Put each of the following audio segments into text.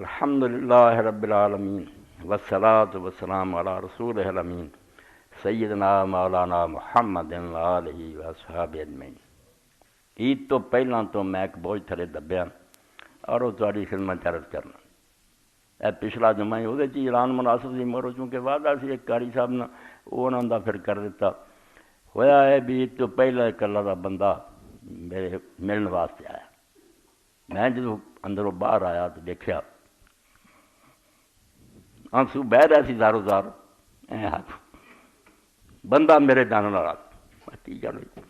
الحمدللہ رب العالمین والصلاة والسلام علی رسولہ الامین سیدنا مولانا محمد آلہ واصحابہ اجمعین۔ عید تو پہلاں تو میں ایک بوجھ تھلے دبیا اور وہ تھوڑی خدمت عرض کرنا۔ اے پچھلا جمعہ وہ اعلان مناسب سی مگر چونکہ وعدہ سی ایک قاری صاحب نے وہ انہوں دا پھر کر دیتا ہویا ہے بھی عید تو پہلا ایک اللہ دا بندہ میرے ملن واسطے آیا۔ میں جدو اندروں باہر آیا تو دیکھا آنسو بہ رہا سی زارو زار ہاتھ بندہ میرے جانے والا کی گل ہوئی۔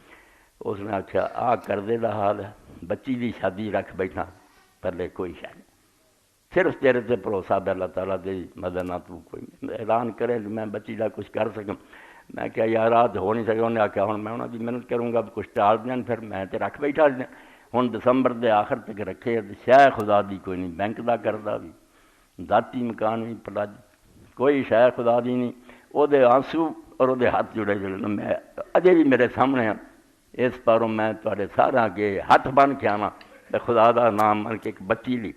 اس نے آخیا آ کردے دا حال ہے، بچی دی شادی رکھ بیٹھا پہلے کوئی شاید نہیں، صرف تیرے تے بھروسہ ہے اللہ تعالیٰ دی مدد نہ تو کوئی اعلان کرے میں بچی دا کچھ کر سکوں۔ میں کیا یار آج ہو نہیں سکا۔ انہیں آخیا ہوں میں انہوں کی محنت کروں گا کچھ ٹال دیں پھر میں تے رکھ بیٹھا دیں ہوں دسمبر دے آخر تک رکھے شہ خدا دی کوئی نہیں، بینک دا کردا بھی ذاتی مکان بھی پڑا کوئی شہ خدا دی نہیں۔ وہ دے آنسو اور وہ دے ہاتھ جڑے جڑے میں اجے بھی میرے سامنے ہیں۔ اس پاروں میں تھوڑے سارا کے ہاتھ بن کے آنا خدا دا نام من کے ایک بچی لی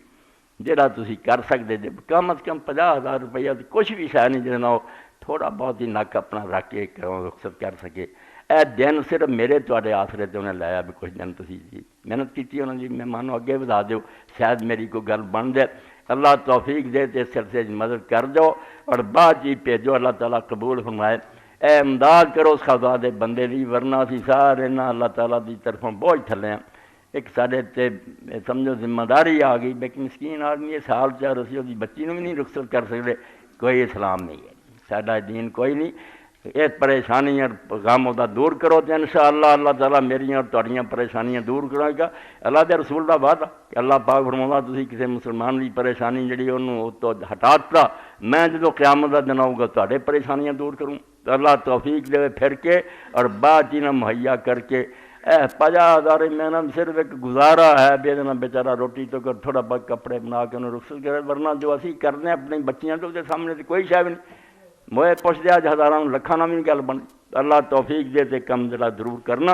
جہاں تسی کر سکتے جے کم از کم 50,000 روپیہ کچھ بھی شاید نہیں جہاں وہ تھوڑا بہت ہی نک اپنا رکھ کے رخصت کر سکے۔ اے دن صرف میرے تھوڑے آسرے تے انہیں لایا بھی کچھ دن تسی جی محنت کی انہوں نے مہمانوں اگے بتا دیو شاید میری کوئی گل بن جائے۔ اللہ توفیق دے تے اس سلسلے مدد کر دو اور بعد جی بھیجو اللہ تعالیٰ قبول فرمائے۔ اے امداد کرو اس خدا دے بندے دی ورنہ اسی سارے نہ اللہ تعالیٰ دی طرفوں بوجھ تھلے ہیں۔ ایک سارے تے سمجھو ذمہ داری آ گئی ایک مسکین آدمی سال چار اسی وہ بچی نے بھی نہیں رخصت کر سکتے۔ کوئی اسلام نہیں ہے ساڈا دین کوئی نہیں۔ یہ پریشانی اور غم دا دور کرو تو انشاءاللہ اللہ تعالیٰ میری اور تہاڈیاں پریشانیاں دور کرے گا۔ اللہ دے رسول دا وعدہ کہ اللہ پاک فرماؤں تسی کسی مسلمان دی پریشانی جڑی انہوں تو ہٹا دتا میں جدو قیامت دا دن آؤں گا تہاڈے پریشانیاں دور کروں۔ اللہ توفیق دے پھر کے اور بعد جی نہ مہیا کر کے 50,000 محنت صرف ایک گزارا ہے بے دینا بیچارہ روٹی تو کر تھوڑا بہت کپڑے بنا کے انہوں رخصت کرے ورنہ جو اسی کرنے اپنی بچیاں تو سامنے کوئی شے نہیں۔ موئے پوچھ دیا ہزاراں لکھاں نہ بھی گل بن۔ اللہ توفیق دے تے کم جڑا ضرور کرنا۔